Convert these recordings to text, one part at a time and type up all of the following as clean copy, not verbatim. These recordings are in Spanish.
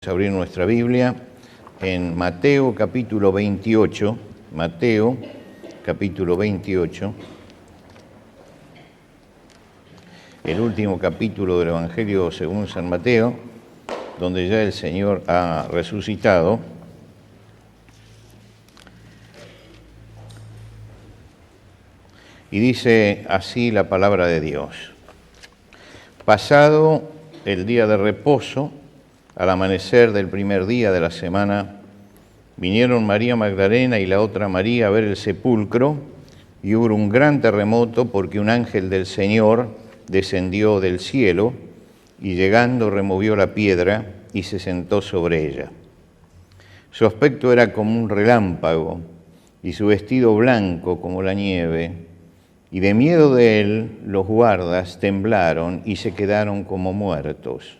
Abrir nuestra Biblia en Mateo capítulo 28, Mateo capítulo 28, el último capítulo del Evangelio según San Mateo, donde ya el Señor ha resucitado. Y dice así la palabra de Dios: pasado el día de reposo, al amanecer del primer día de la semana, vinieron María Magdalena y la otra María a ver el sepulcro, y hubo un gran terremoto porque un ángel del Señor descendió del cielo y llegando removió la piedra y se sentó sobre ella. Su aspecto era como un relámpago y su vestido blanco como la nieve, y de miedo de él los guardas temblaron y se quedaron como muertos.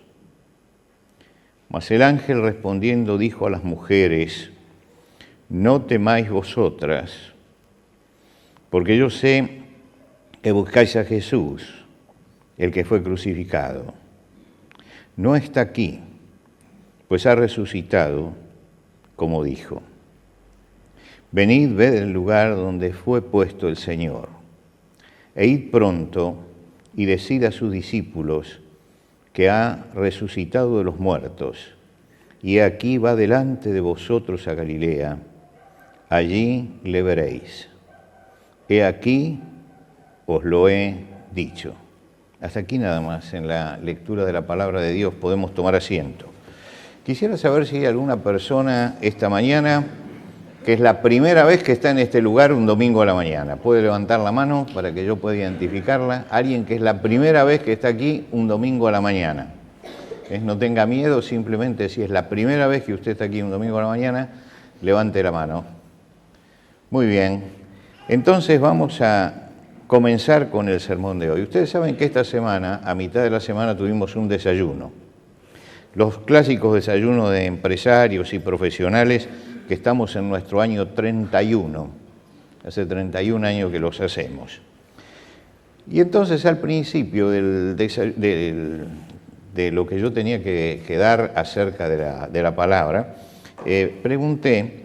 Mas el ángel respondiendo dijo a las mujeres: no temáis vosotras, porque yo sé que buscáis a Jesús, el que fue crucificado. No está aquí, pues ha resucitado, como dijo. Venid, ved el lugar donde fue puesto el Señor, e id pronto y decid a sus discípulos que ha resucitado de los muertos, y aquí va delante de vosotros a Galilea, allí le veréis. He aquí os lo he dicho. Hasta aquí nada más en la lectura de la palabra de Dios. Podemos tomar asiento. Quisiera saber si hay alguna persona esta mañana que es la primera vez que está en este lugar un domingo a la mañana. ¿Puede levantar la mano para que yo pueda identificarla? Alguien que es la primera vez que está aquí un domingo a la mañana. No tenga miedo, simplemente si es la primera vez que usted está aquí un domingo a la mañana, levante la mano. Muy bien. Entonces vamos a comenzar con el sermón de hoy. Ustedes saben que esta semana, a mitad de la semana, tuvimos un desayuno. Los clásicos desayunos de empresarios y profesionales que estamos en nuestro año 31. Hace 31 años que los hacemos. Y entonces al principio de lo que yo tenía que dar acerca de la palabra, pregunté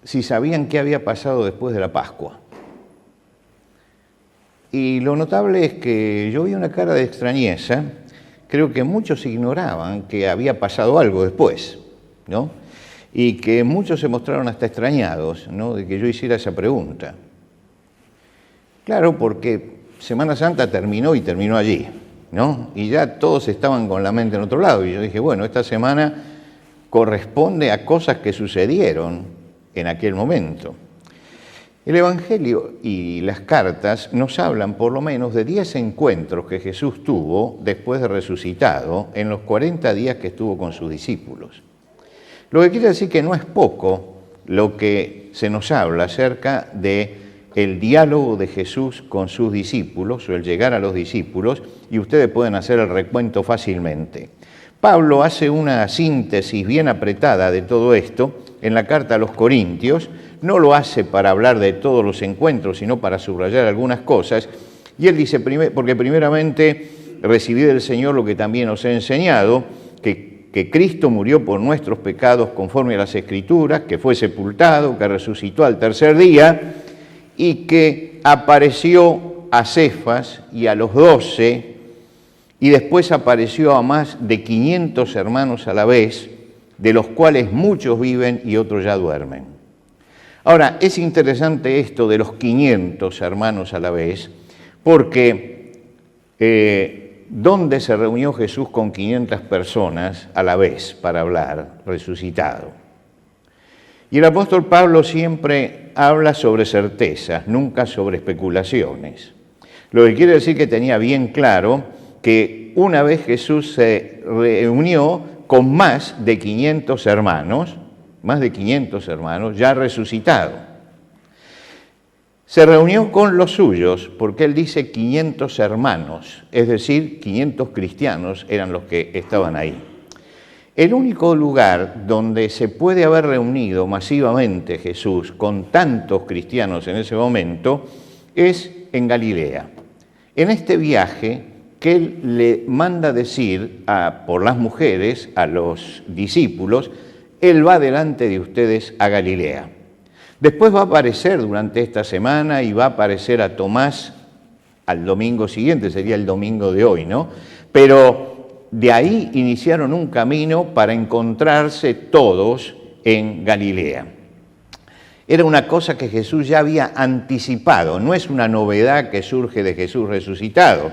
si sabían qué había pasado después de la Pascua. Y lo notable es que yo vi una cara de extrañeza. Creo que muchos ignoraban que había pasado algo después, ¿no? Y que muchos se mostraron hasta extrañados, ¿no?, de que yo hiciera esa pregunta. Claro, porque Semana Santa terminó y terminó allí, ¿no? Y ya todos estaban con la mente en otro lado. Y yo dije, bueno, esta semana corresponde a cosas que sucedieron en aquel momento. El Evangelio y las cartas nos hablan por lo menos de 10 encuentros que Jesús tuvo después de resucitado en los 40 días que estuvo con sus discípulos. Lo que quiere decir que no es poco lo que se nos habla acerca de el diálogo de Jesús con sus discípulos o el llegar a los discípulos, y ustedes pueden hacer el recuento fácilmente. Pablo hace una síntesis bien apretada de todo esto en la carta a los Corintios. No lo hace para hablar de todos los encuentros, sino para subrayar algunas cosas. Y él dice, porque primeramente recibí del Señor lo que también os he enseñado, que Cristo murió por nuestros pecados conforme a las Escrituras, que fue sepultado, que resucitó al tercer día, y que apareció a Cefas y a los 12, y después apareció a más de 500 hermanos a la vez, de los cuales muchos viven y otros ya duermen. Ahora, es interesante esto de los 500 hermanos a la vez, porque ¿dónde se reunió Jesús con 500 personas a la vez para hablar? Resucitado. Y el apóstol Pablo siempre habla sobre certezas, nunca sobre especulaciones. Lo que quiere decir que tenía bien claro que una vez Jesús se reunió con más de 500 hermanos ya resucitado. Se reunió con los suyos, porque él dice 500 hermanos, es decir, 500 cristianos eran los que estaban ahí. El único lugar donde se puede haber reunido masivamente Jesús con tantos cristianos en ese momento es en Galilea. En este viaje que él le manda decir por las mujeres, a los discípulos, él va delante de ustedes a Galilea. Después va a aparecer durante esta semana y va a aparecer a Tomás al domingo siguiente, sería el domingo de hoy, ¿no? Pero de ahí iniciaron un camino para encontrarse todos en Galilea. Era una cosa que Jesús ya había anticipado, no es una novedad que surge de Jesús resucitado.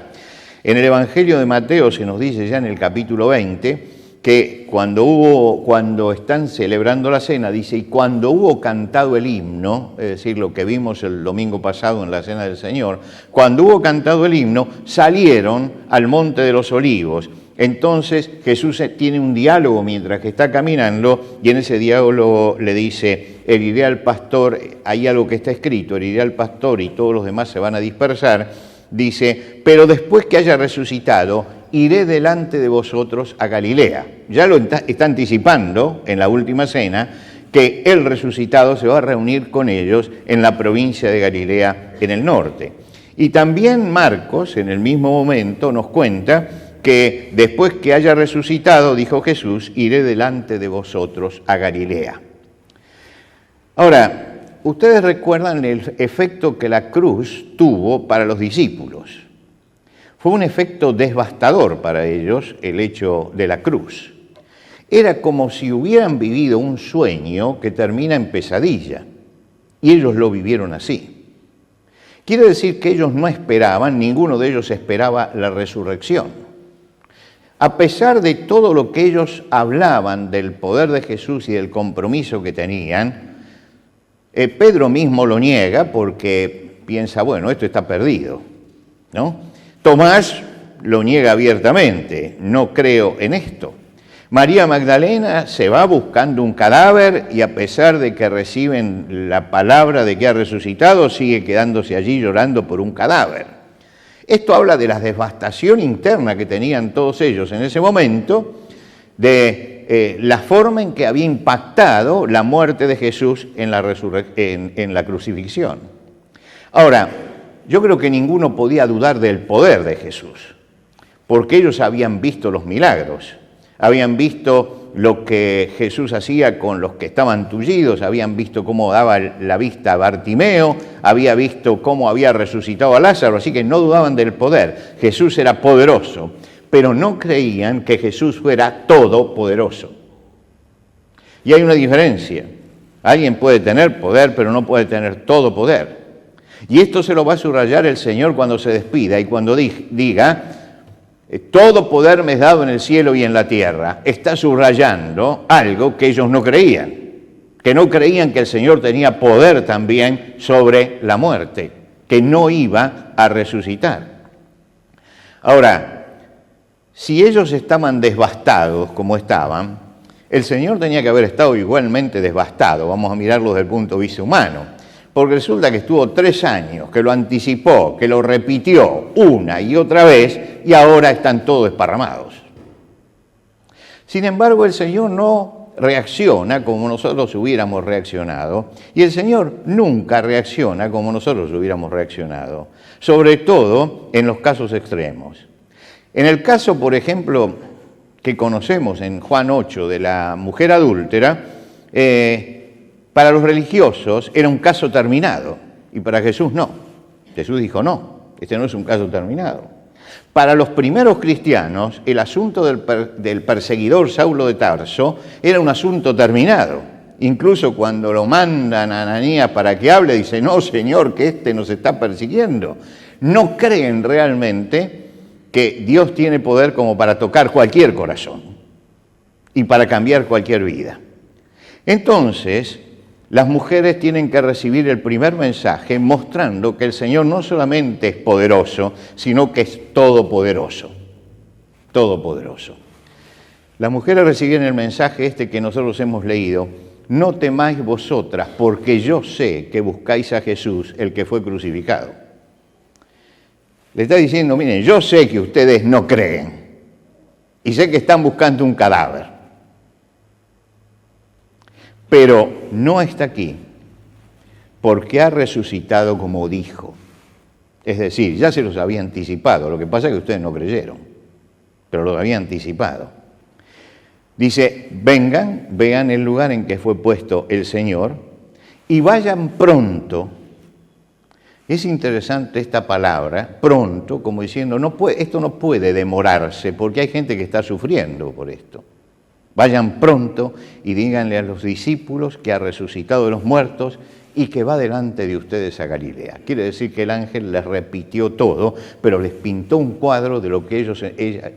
En el Evangelio de Mateo se nos dice ya en el capítulo 20 que cuando están celebrando la cena, dice, y cuando hubo cantado el himno, es decir, lo que vimos el domingo pasado en la Cena del Señor, cuando hubo cantado el himno, salieron al Monte de los Olivos. Entonces Jesús tiene un diálogo mientras que está caminando y en ese diálogo le dice, heriré al pastor, hay algo que está escrito, heriré al pastor y todos los demás se van a dispersar, dice, pero después que haya resucitado, iré delante de vosotros a Galilea. Ya lo está anticipando en la última cena, que el resucitado se va a reunir con ellos en la provincia de Galilea, en el norte. Y también Marcos, en el mismo momento, nos cuenta que después que haya resucitado, dijo Jesús, iré delante de vosotros a Galilea. Ahora, ustedes recuerdan el efecto que la cruz tuvo para los discípulos. Fue un efecto devastador para ellos el hecho de la cruz. Era como si hubieran vivido un sueño que termina en pesadilla, y ellos lo vivieron así. Quiere decir que ellos no esperaban, ninguno de ellos esperaba la resurrección. A pesar de todo lo que ellos hablaban del poder de Jesús y del compromiso que tenían, Pedro mismo lo niega porque piensa, bueno, esto está perdido, ¿no? Tomás lo niega abiertamente, no creo en esto. María Magdalena se va buscando un cadáver y a pesar de que reciben la palabra de que ha resucitado, sigue quedándose allí llorando por un cadáver. Esto habla de la devastación interna que tenían todos ellos en ese momento, de la forma en que había impactado la muerte de Jesús en la crucifixión. Ahora, yo creo que ninguno podía dudar del poder de Jesús, porque ellos habían visto los milagros, habían visto lo que Jesús hacía con los que estaban tullidos, habían visto cómo daba la vista a Bartimeo, había visto cómo había resucitado a Lázaro, así que no dudaban del poder. Jesús era poderoso, pero no creían que Jesús fuera todopoderoso. Y hay una diferencia. Alguien puede tener poder, pero no puede tener todo poder. Y esto se lo va a subrayar el Señor cuando se despida y cuando diga, todo poder me es dado en el cielo y en la tierra. Está subrayando algo que ellos no creían, que no creían que el Señor tenía poder también sobre la muerte, que no iba a resucitar. Ahora, si ellos estaban devastados como estaban, el Señor tenía que haber estado igualmente devastado. Vamos a mirarlo desde el punto de vista humano. Porque resulta que estuvo 3 años, que lo anticipó, que lo repitió una y otra vez, y ahora están todos desparramados. Sin embargo, el Señor no reacciona como nosotros hubiéramos reaccionado, y el Señor nunca reacciona como nosotros hubiéramos reaccionado, sobre todo en los casos extremos. En el caso, por ejemplo, que conocemos en Juan 8 de la mujer adúltera, para los religiosos era un caso terminado y para Jesús no. Jesús dijo no, este no es un caso terminado. Para los primeros cristianos el asunto del perseguidor Saulo de Tarso era un asunto terminado. Incluso cuando lo mandan a Ananías para que hable, dice, no Señor, que este nos está persiguiendo. No creen realmente que Dios tiene poder como para tocar cualquier corazón y para cambiar cualquier vida. Entonces, las mujeres tienen que recibir el primer mensaje mostrando que el Señor no solamente es poderoso, sino que es todopoderoso. Todopoderoso. Las mujeres recibieron el mensaje que nosotros hemos leído. No temáis vosotras, porque yo sé que buscáis a Jesús, el que fue crucificado. Le está diciendo, miren, yo sé que ustedes no creen y sé que están buscando un cadáver. Pero no está aquí porque ha resucitado como dijo. Es decir, ya se los había anticipado, lo que pasa es que ustedes no creyeron, pero lo había anticipado. Dice, vengan, vean el lugar en que fue puesto el Señor y vayan pronto. Es interesante esta palabra, pronto, como diciendo, esto no puede demorarse porque hay gente que está sufriendo por esto. Vayan pronto y díganle a los discípulos que ha resucitado de los muertos y que va delante de ustedes a Galilea. Quiere decir que el ángel les repitió todo, pero les pintó un cuadro de lo que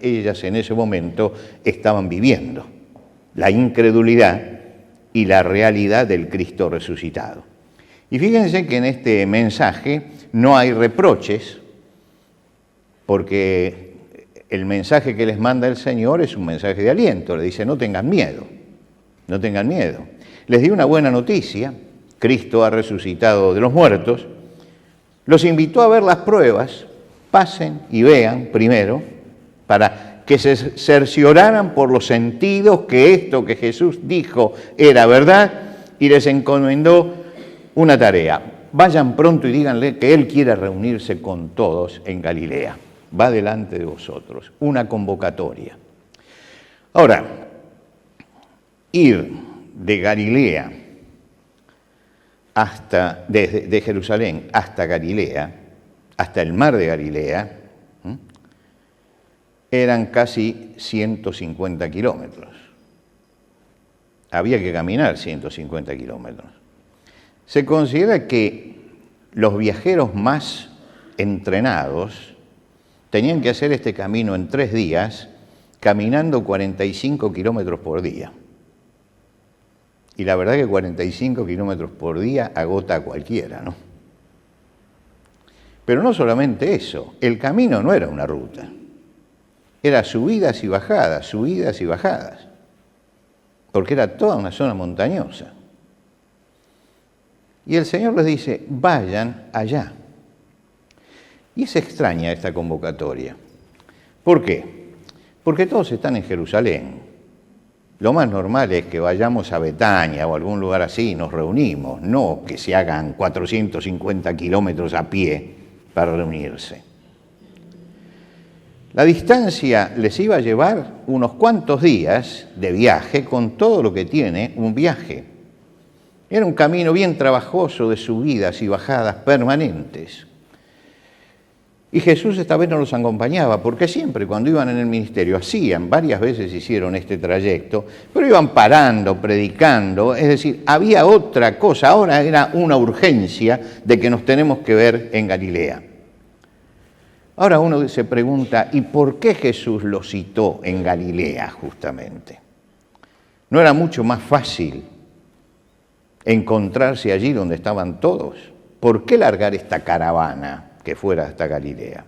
ellas en ese momento estaban viviendo. La incredulidad y la realidad del Cristo resucitado. Y fíjense que en este mensaje no hay reproches, porque el mensaje que les manda el Señor es un mensaje de aliento. Le dice, no tengan miedo, no tengan miedo. Les di una buena noticia, Cristo ha resucitado de los muertos. Los invitó a ver las pruebas, pasen y vean primero, para que se cercioraran por los sentidos que esto que Jesús dijo era verdad, y les encomendó una tarea. Vayan pronto y díganle que Él quiere reunirse con todos en Galilea. Va delante de vosotros. Una convocatoria. Ahora, ir de Galilea desde Jerusalén hasta Galilea, hasta el mar de Galilea, eran casi 150 kilómetros. Había que caminar 150 kilómetros. Se considera que los viajeros más entrenados tenían que hacer este camino en 3 días, caminando 45 kilómetros por día. Y la verdad que 45 kilómetros por día agota a cualquiera, ¿no? Pero no solamente eso, el camino no era una ruta. Era subidas y bajadas, porque era toda una zona montañosa. Y el Señor les dice, vayan allá. Y es extraña esta convocatoria. ¿Por qué? Porque todos están en Jerusalén. Lo más normal es que vayamos a Betania o algún lugar así y nos reunimos, no que se hagan 450 kilómetros a pie para reunirse. La distancia les iba a llevar unos cuantos días de viaje con todo lo que tiene un viaje. Era un camino bien trabajoso de subidas y bajadas permanentes. Y Jesús esta vez no los acompañaba, porque siempre cuando iban en el ministerio varias veces hicieron este trayecto, pero iban parando, predicando, es decir, había otra cosa, ahora era una urgencia de que nos tenemos que ver en Galilea. Ahora uno se pregunta, ¿y por qué Jesús lo citó en Galilea justamente? ¿No era mucho más fácil encontrarse allí donde estaban todos? ¿Por qué largar esta caravana que fuera hasta Galilea?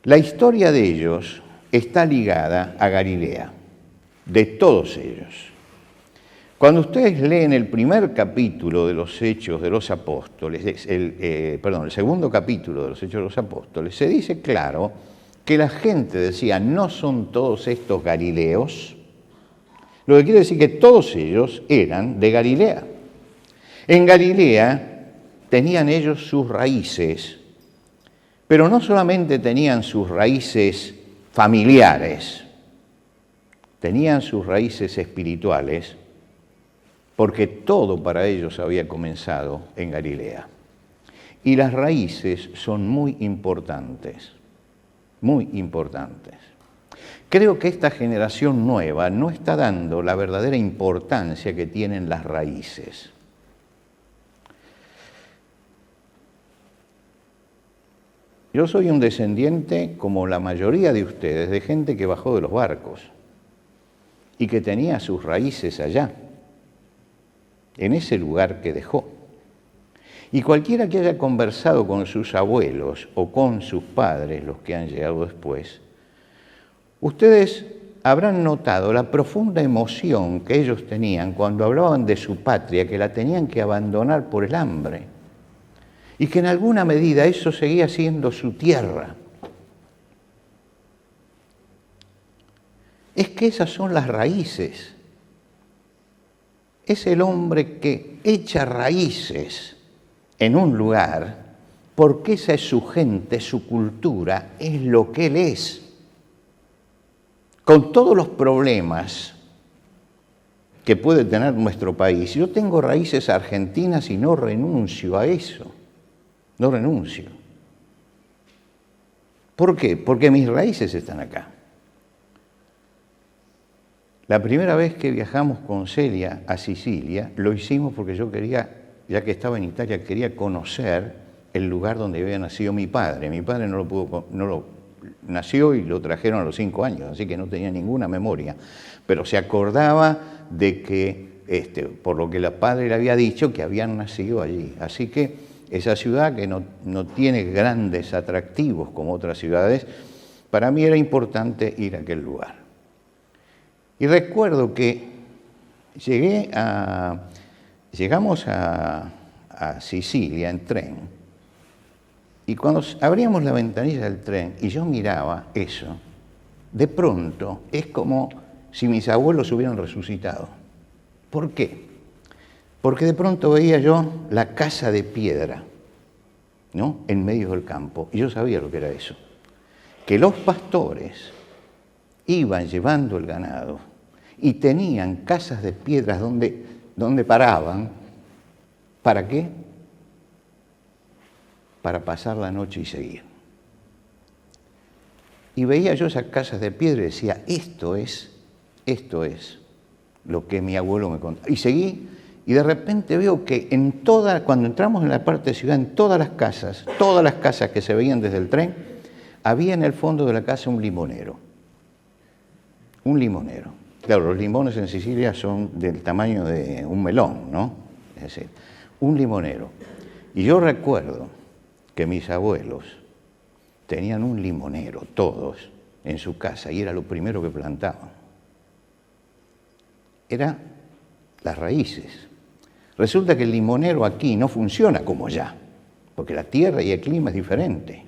La historia de ellos está ligada a Galilea, de todos ellos. Cuando ustedes leen el primer capítulo de los Hechos de los Apóstoles, el segundo capítulo de los Hechos de los Apóstoles, se dice claro que la gente decía, ¿no son todos estos galileos? Lo que quiere decir que todos ellos eran de Galilea. En Galilea tenían ellos sus raíces, pero no solamente tenían sus raíces familiares, tenían sus raíces espirituales, porque todo para ellos había comenzado en Galilea. Y las raíces son muy importantes, muy importantes. Creo que esta generación nueva no está dando la verdadera importancia que tienen las raíces. Yo soy un descendiente, como la mayoría de ustedes, de gente que bajó de los barcos y que tenía sus raíces allá, en ese lugar que dejó. Y cualquiera que haya conversado con sus abuelos o con sus padres, los que han llegado después, ustedes habrán notado la profunda emoción que ellos tenían cuando hablaban de su patria, que la tenían que abandonar por el hambre, y que en alguna medida eso seguía siendo su tierra. Es que esas son las raíces. Es el hombre que echa raíces en un lugar porque esa es su gente, su cultura, es lo que él es. Con todos los problemas que puede tener nuestro país, yo tengo raíces argentinas y no renuncio a eso, no renuncio. ¿Por qué? Porque mis raíces están acá. La primera vez que viajamos con Celia a Sicilia, lo hicimos porque yo quería, ya que estaba en Italia, quería conocer el lugar donde había nacido mi padre. Mi padre nació y lo trajeron a los 5 años, así que no tenía ninguna memoria. Pero se acordaba de que, por lo que el padre le había dicho, que habían nacido allí. Así que esa ciudad, que no tiene grandes atractivos como otras ciudades, para mí era importante ir a aquel lugar. Y recuerdo que llegamos a Sicilia en tren, y cuando abríamos la ventanilla del tren y yo miraba eso, de pronto es como si mis abuelos hubieran resucitado. ¿Por qué? Porque de pronto veía yo la casa de piedra, ¿no?, en medio del campo, y yo sabía lo que era eso. Que los pastores iban llevando el ganado y tenían casas de piedras donde paraban. ¿Para qué? Para pasar la noche y seguir. Y veía yo esas casas de piedra y decía, esto es lo que mi abuelo me contó. Y seguí, y de repente veo que cuando entramos en la parte de ciudad, en todas las casas que se veían desde el tren, había en el fondo de la casa un limonero. Un limonero. Claro, los limones en Sicilia son del tamaño de un melón, ¿no? Es decir, un limonero. Y yo recuerdo que mis abuelos tenían un limonero, todos, en su casa, y era lo primero que plantaban. Era las raíces. Resulta que el limonero aquí no funciona como allá, porque la tierra y el clima es diferente.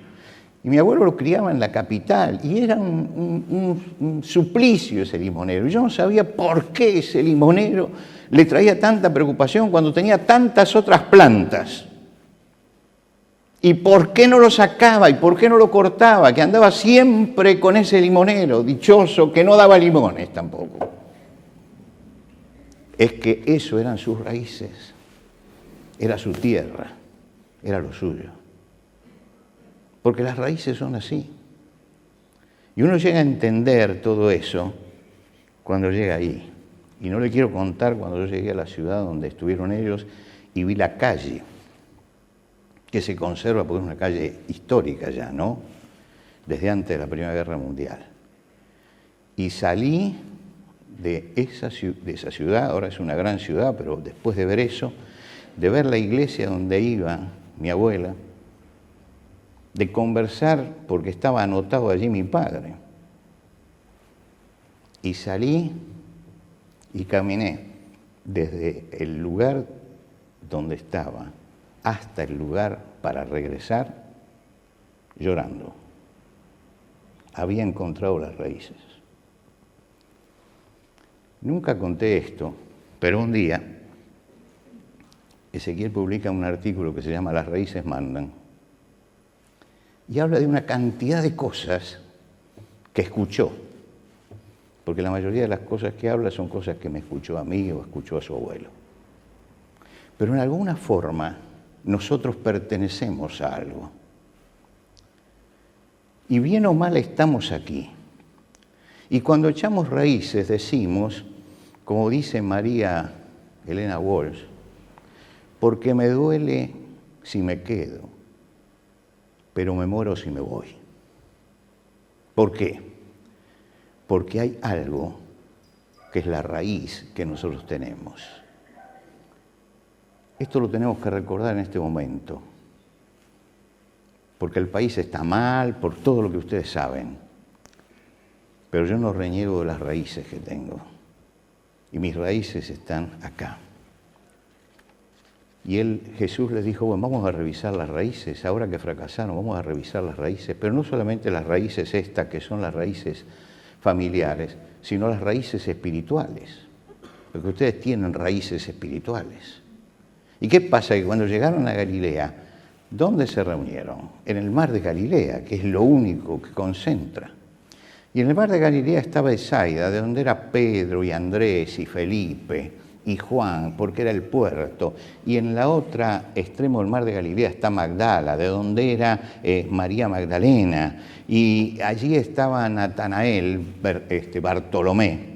Y mi abuelo lo criaba en la capital, y era un suplicio ese limonero. Y yo no sabía por qué ese limonero le traía tanta preocupación cuando tenía tantas otras plantas. ¿Y por qué no lo sacaba? ¿Y por qué no lo cortaba? Que andaba siempre con ese limonero, dichoso, que no daba limones tampoco. Es que eso eran sus raíces, era su tierra, era lo suyo. Porque las raíces son así. Y uno llega a entender todo eso cuando llega ahí. Y no le quiero contar cuando yo llegué a la ciudad donde estuvieron ellos y vi la calle, que se conserva porque es una calle histórica ya, ¿no? Desde antes de la Primera Guerra Mundial. Y salí de esa ciudad, ahora es una gran ciudad, pero después de ver eso, de ver la iglesia donde iba mi abuela, de conversar, porque estaba anotado allí mi padre. Y salí y caminé desde el lugar donde estaba hasta el lugar para regresar llorando. Había encontrado las raíces. Nunca conté esto, pero un día Ezequiel publica un artículo que se llama Las raíces mandan. Y habla de una cantidad de cosas que escuchó, porque la mayoría de las cosas que habla son cosas que me escuchó a mí o escuchó a su abuelo. Pero en alguna forma nosotros pertenecemos a algo. Y bien o mal estamos aquí. Y cuando echamos raíces decimos, como dice María Elena Walsh, porque me duele si me quedo, pero me muero si me voy. ¿Por qué? Porque hay algo que es la raíz que nosotros tenemos. Esto lo tenemos que recordar en este momento, porque el país está mal por todo lo que ustedes saben, pero yo no reniego de las raíces que tengo, y mis raíces están acá. Y Jesús les dijo, bueno, vamos a revisar las raíces, ahora que fracasaron, vamos a revisar las raíces, pero no solamente las raíces estas, que son las raíces familiares, sino las raíces espirituales, porque ustedes tienen raíces espirituales. ¿Y qué pasa? Que cuando llegaron a Galilea, ¿Dónde se reunieron? En el mar de Galilea, que es lo único que concentra. Y en el mar de Galilea estaba Bethsaida, de donde era Pedro y Andrés y Felipe y Juan, porque era el puerto. Y en la otra extremo del mar de Galilea está Magdala, de donde era María Magdalena. Y allí estaba Natanael, Bartolomé,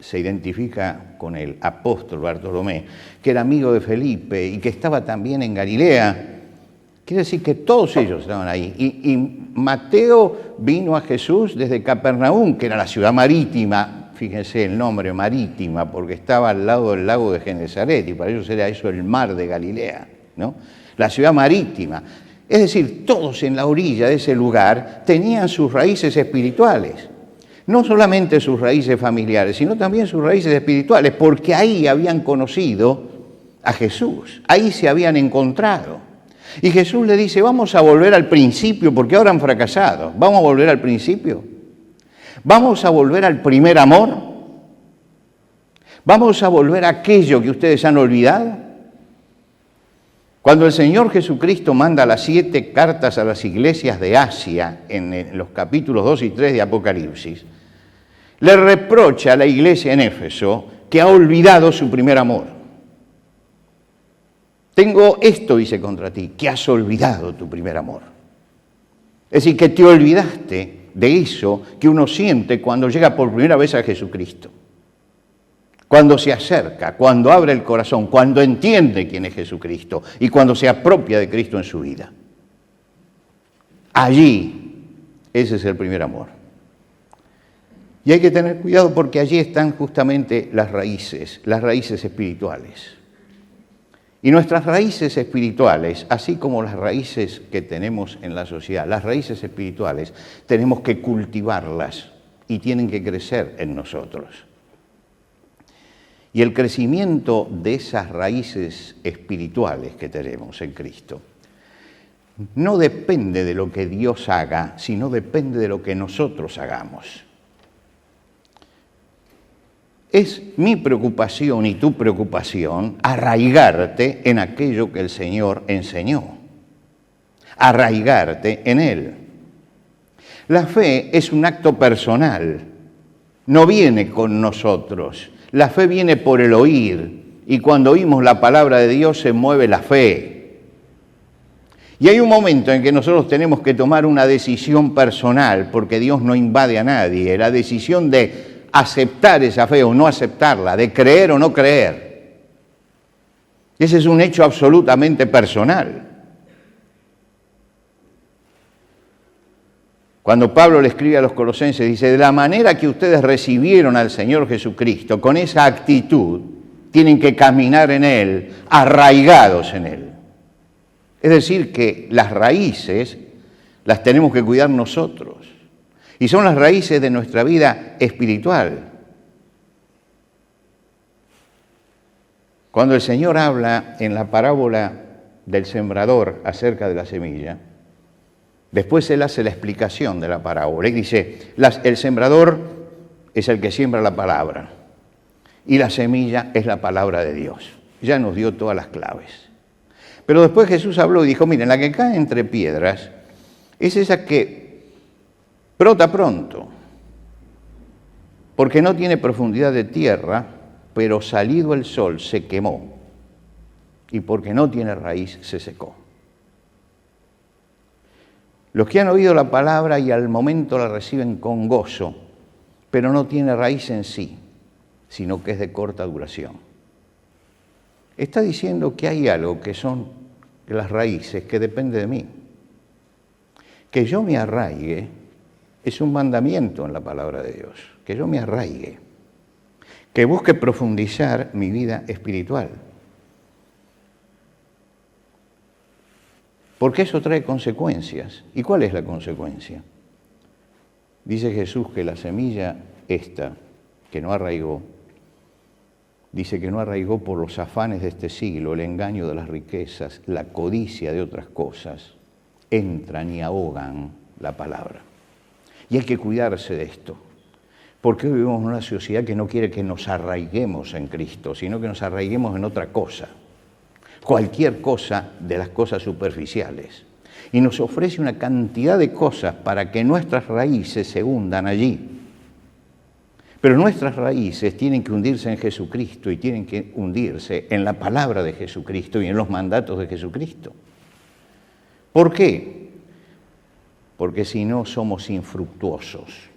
se identifica con el apóstol Bartolomé, que era amigo de Felipe y que estaba también en Galilea. Quiere decir que todos ellos estaban ahí. Y Mateo vino a Jesús desde Capernaum, que era la ciudad marítima, fíjense el nombre, marítima, porque estaba al lado del lago de Genesaret, y para ellos era eso el mar de Galilea, ¿no? La ciudad marítima. Es decir, todos en la orilla de ese lugar tenían sus raíces espirituales. No solamente sus raíces familiares, sino también sus raíces espirituales, porque ahí habían conocido a Jesús, ahí se habían encontrado. Y Jesús le dice, vamos a volver al principio, porque ahora han fracasado. Vamos a volver al principio. Vamos a volver al primer amor. Vamos a volver a aquello que ustedes han olvidado. Cuando el Señor Jesucristo manda las 7 cartas a las iglesias de Asia, en los capítulos 2 y 3 de Apocalipsis, le reprocha a la iglesia en Éfeso que ha olvidado su primer amor. Tengo esto, dice, contra ti, que has olvidado tu primer amor. Es decir, que te olvidaste de eso que uno siente cuando llega por primera vez a Jesucristo. Cuando se acerca, cuando abre el corazón, cuando entiende quién es Jesucristo y cuando se apropia de Cristo en su vida. Allí, ese es el primer amor. Y hay que tener cuidado porque allí están justamente las raíces espirituales. Y nuestras raíces espirituales, así como las raíces que tenemos en la sociedad, las raíces espirituales, tenemos que cultivarlas y tienen que crecer en nosotros. Y el crecimiento de esas raíces espirituales que tenemos en Cristo no depende de lo que Dios haga, sino depende de lo que nosotros hagamos. Es mi preocupación y tu preocupación arraigarte en aquello que el Señor enseñó, arraigarte en Él. La fe es un acto personal, no viene con nosotros. La fe viene por el oír, y cuando oímos la palabra de Dios se mueve la fe. Y hay un momento en que nosotros tenemos que tomar una decisión personal, porque Dios no invade a nadie, la decisión de aceptar esa fe o no aceptarla, de creer o no creer. Ese es un hecho absolutamente personal. Cuando Pablo le escribe a los colosenses, dice, de la manera que ustedes recibieron al Señor Jesucristo, con esa actitud, tienen que caminar en Él, arraigados en Él. Es decir, que las raíces las tenemos que cuidar nosotros. Y son las raíces de nuestra vida espiritual. Cuando el Señor habla en la parábola del sembrador acerca de la semilla, después Él hace la explicación de la parábola y dice, el sembrador es el que siembra la palabra y la semilla es la palabra de Dios. Ya nos dio todas las claves. Pero después Jesús habló y dijo, miren, la que cae entre piedras es esa que brota pronto, porque no tiene profundidad de tierra, pero salido el sol se quemó y porque no tiene raíz se secó. Los que han oído la palabra y al momento la reciben con gozo, pero no tiene raíz en sí, sino que es de corta duración. Está diciendo que hay algo que son las raíces que depende de mí. Que yo me arraigue es un mandamiento en la palabra de Dios, que yo me arraigue, que busque profundizar mi vida espiritual. Porque eso trae consecuencias. ¿Y cuál es la consecuencia? Dice Jesús que la semilla esta, que no arraigó, dice que no arraigó por los afanes de este siglo, el engaño de las riquezas, la codicia de otras cosas, entran y ahogan la palabra. Y hay que cuidarse de esto, porque hoy vivimos en una sociedad que no quiere que nos arraiguemos en Cristo, sino que nos arraiguemos en otra cosa. cualquier cosa de las cosas superficiales. Y nos ofrece una cantidad de cosas para que nuestras raíces se hundan allí. Pero nuestras raíces tienen que hundirse en Jesucristo y tienen que hundirse en la palabra de Jesucristo y en los mandatos de Jesucristo. ¿Por qué? Porque si no somos infructuosos.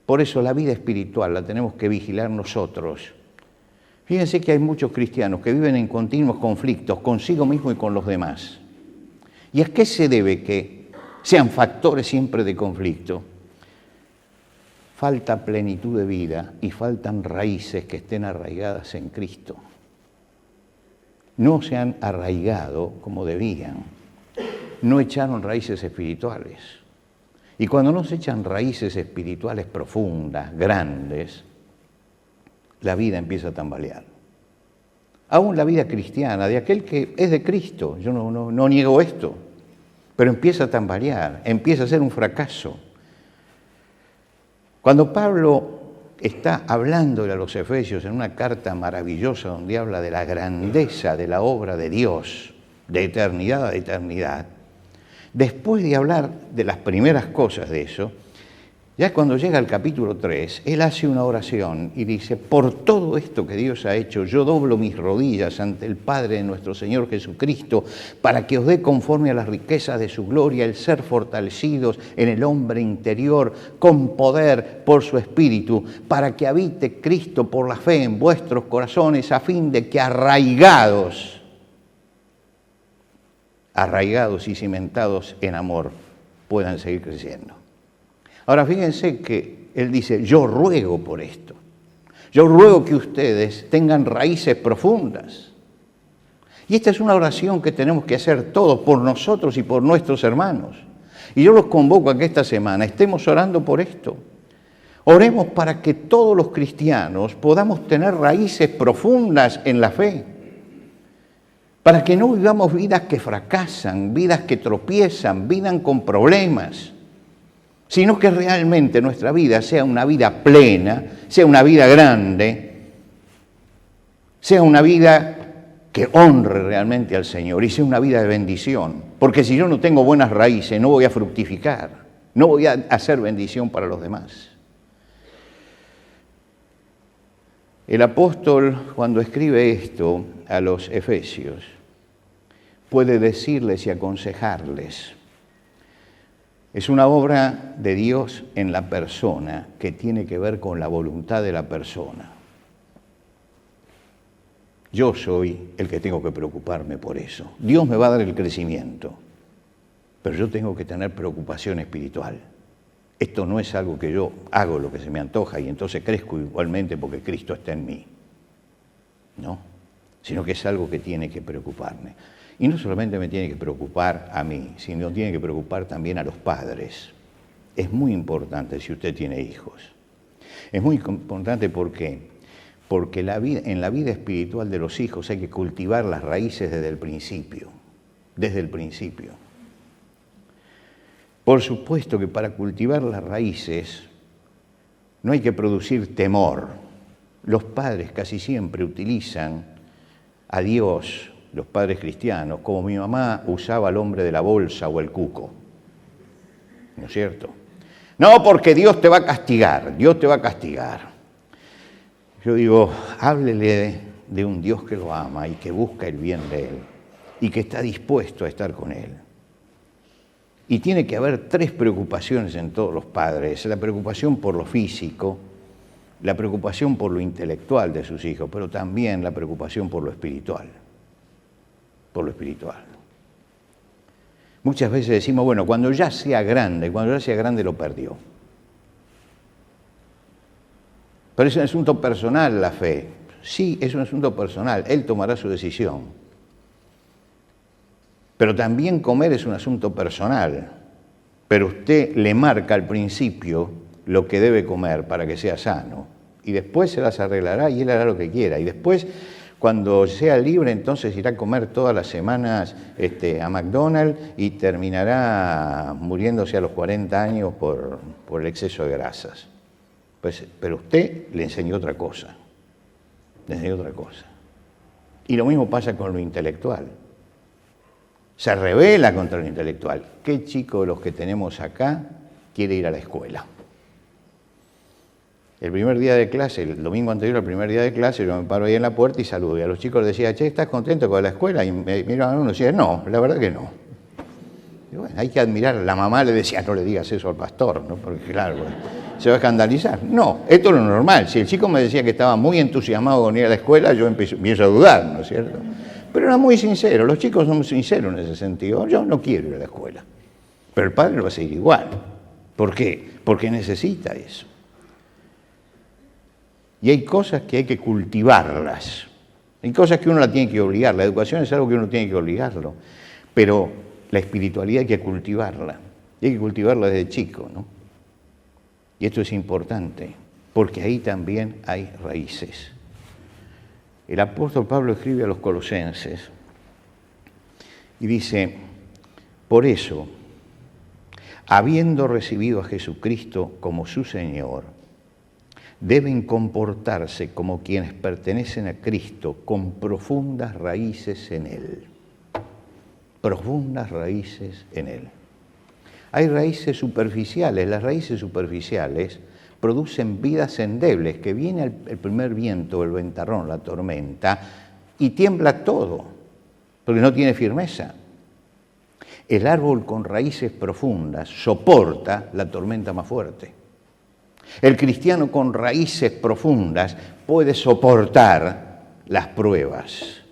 Por eso la vida espiritual la tenemos que vigilar nosotros. Fíjense que hay muchos cristianos que viven en continuos conflictos consigo mismo y con los demás. ¿Y a qué se debe que sean factores siempre de conflicto? Falta plenitud de vida y faltan raíces que estén arraigadas en Cristo. No se han arraigado como debían. No echaron raíces espirituales. Y cuando no se echan raíces espirituales profundas, grandes, la vida empieza a tambalear. Aún la vida cristiana, de aquel que es de Cristo, yo no niego esto, pero empieza a tambalear, empieza a ser un fracaso. Cuando Pablo está hablándole a los Efesios en una carta maravillosa donde habla de la grandeza de la obra de Dios, de eternidad a eternidad, después de hablar de las primeras cosas de eso, ya cuando llega al capítulo 3, él hace una oración y dice, por todo esto que Dios ha hecho, yo doblo mis rodillas ante el Padre de nuestro Señor Jesucristo, para que os dé conforme a las riquezas de su gloria el ser fortalecidos en el hombre interior con poder por su Espíritu, para que habite Cristo por la fe en vuestros corazones, a fin de que arraigados y cimentados en amor, puedan seguir creciendo. Ahora fíjense que él dice, yo ruego por esto. Yo ruego que ustedes tengan raíces profundas. Y esta es una oración que tenemos que hacer todos por nosotros y por nuestros hermanos. Y yo los convoco a que esta semana estemos orando por esto. Oremos para que todos los cristianos podamos tener raíces profundas en la fe. Para que no vivamos vidas que fracasan, vidas que tropiezan, vidas con problemas, sino que realmente nuestra vida sea una vida plena, sea una vida grande, sea una vida que honre realmente al Señor y sea una vida de bendición. Porque si yo no tengo buenas raíces, no voy a fructificar, no voy a hacer bendición para los demás. El apóstol, cuando escribe esto a los Efesios, puede decirles y aconsejarles. Es una obra de Dios en la persona que tiene que ver con la voluntad de la persona. Yo soy el que tengo que preocuparme por eso. Dios me va a dar el crecimiento, pero yo tengo que tener preocupación espiritual. Esto no es algo que yo hago lo que se me antoja y entonces crezco igualmente porque Cristo está en mí. No, sino que es algo que tiene que preocuparme. Y no solamente me tiene que preocupar a mí, sino tiene que preocupar también a los padres. Es muy importante si usted tiene hijos. Es muy importante porque en la vida espiritual de los hijos hay que cultivar las raíces desde el principio. Desde el principio. Por supuesto que para cultivar las raíces no hay que producir temor. Los padres casi siempre utilizan a Dios, los padres cristianos, como mi mamá usaba al hombre de la bolsa o el cuco. ¿No es cierto? No, porque Dios te va a castigar, Dios te va a castigar. Yo digo, háblele de un Dios que lo ama y que busca el bien de él y que está dispuesto a estar con él. Y tiene que haber 3 preocupaciones en todos los padres: la preocupación por lo físico, la preocupación por lo intelectual de sus hijos, pero también la preocupación por lo espiritual. Por lo espiritual. Muchas veces decimos, bueno, cuando ya sea grande lo perdió. Pero es un asunto personal la fe. Sí, es un asunto personal, él tomará su decisión. Pero también comer es un asunto personal. Pero usted le marca al principio lo que debe comer para que sea sano. Y después se las arreglará y él hará lo que quiera. Y después, cuando sea libre, entonces irá a comer todas las semanas a McDonald's y terminará muriéndose a los 40 años por el exceso de grasas. Pues, pero usted le enseñó otra cosa. Le enseñó otra cosa. Y lo mismo pasa con lo intelectual. Se rebela contra lo intelectual. ¿Qué chico de los que tenemos acá quiere ir a la escuela? El primer día de clase, el domingo anterior al primer día de clase, yo me paro ahí en la puerta y saludo. Y a los chicos les decía, che, ¿estás contento con la escuela? Y me miraban a uno y decían, no, la verdad que no. Y bueno, hay que admirar. La mamá le decía, no le digas eso al pastor, ¿no? Porque claro, se va a escandalizar. No, esto es lo normal. Si el chico me decía que estaba muy entusiasmado con ir a la escuela, yo empiezo a dudar, ¿no es cierto? Pero era muy sincero. Los chicos son sinceros en ese sentido. Yo no quiero ir a la escuela. Pero el padre lo va a seguir igual. ¿Por qué? Porque necesita eso. Y hay cosas que hay que cultivarlas. Hay cosas que uno la tiene que obligar. La educación es algo que uno tiene que obligarlo. Pero la espiritualidad hay que cultivarla. Y hay que cultivarla desde chico, ¿no? Y esto es importante, porque ahí también hay raíces. El apóstol Pablo escribe a los colosenses y dice, por eso, habiendo recibido a Jesucristo como su Señor, deben comportarse como quienes pertenecen a Cristo con profundas raíces en Él. Profundas raíces en Él. Hay raíces superficiales. Las raíces superficiales producen vidas endebles, que viene el primer viento, el ventarrón, la tormenta, y tiembla todo, porque no tiene firmeza. El árbol con raíces profundas soporta la tormenta más fuerte. El cristiano con raíces profundas puede soportar las pruebas,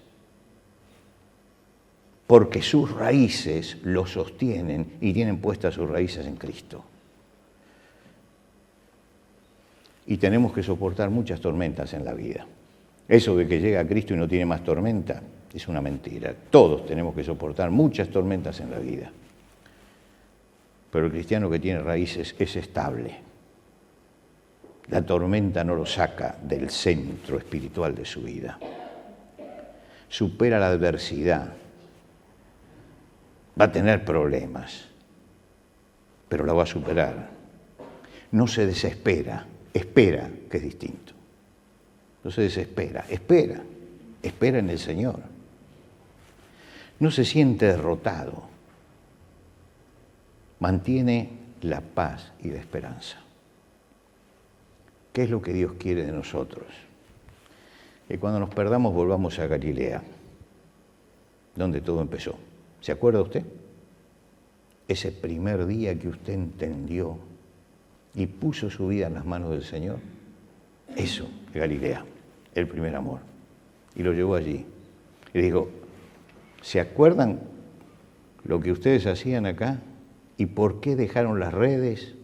porque sus raíces lo sostienen y tienen puestas sus raíces en Cristo. Y tenemos que soportar muchas tormentas en la vida. Eso de que llega a Cristo y no tiene más tormenta es una mentira. Todos tenemos que soportar muchas tormentas en la vida. Pero el cristiano que tiene raíces es estable. La tormenta no lo saca del centro espiritual de su vida. Supera la adversidad. Va a tener problemas, pero la va a superar. No se desespera, espera, que es distinto. No se desespera, espera en el Señor. No se siente derrotado. Mantiene la paz y la esperanza. ¿Qué es lo que Dios quiere de nosotros? Que cuando nos perdamos volvamos a Galilea, donde todo empezó. ¿Se acuerda usted? Ese primer día que usted entendió y puso su vida en las manos del Señor. Eso, Galilea, el primer amor. Y lo llevó allí. Y dijo, ¿se acuerdan lo que ustedes hacían acá? ¿Y por qué dejaron las redes?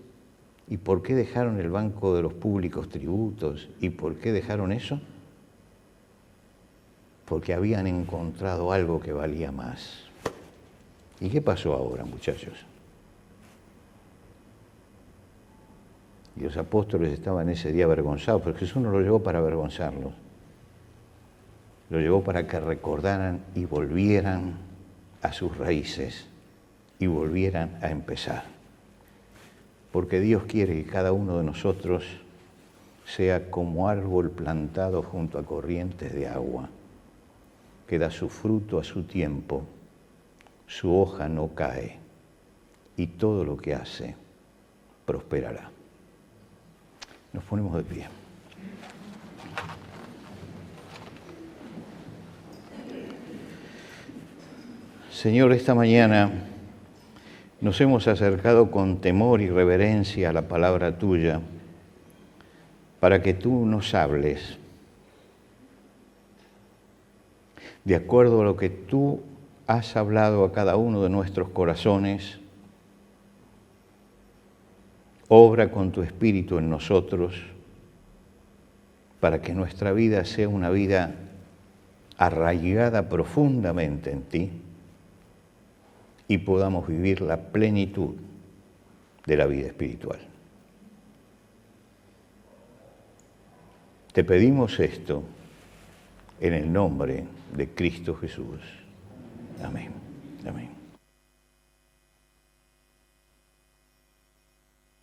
¿Y por qué dejaron el banco de los públicos tributos? ¿Y por qué dejaron eso? Porque habían encontrado algo que valía más. ¿Y qué pasó ahora, muchachos? Y los apóstoles estaban ese día avergonzados, pero Jesús no lo llevó para avergonzarlos. Lo llevó para que recordaran y volvieran a sus raíces y volvieran a empezar. Porque Dios quiere que cada uno de nosotros sea como árbol plantado junto a corrientes de agua, que da su fruto a su tiempo, su hoja no cae, y todo lo que hace prosperará. Nos ponemos de pie. Señor, esta mañana nos hemos acercado con temor y reverencia a la palabra tuya para que tú nos hables de acuerdo a lo que tú has hablado a cada uno de nuestros corazones. Obra con tu Espíritu en nosotros para que nuestra vida sea una vida arraigada profundamente en ti y podamos vivir la plenitud de la vida espiritual. Te pedimos esto en el nombre de Cristo Jesús. Amén. Amén.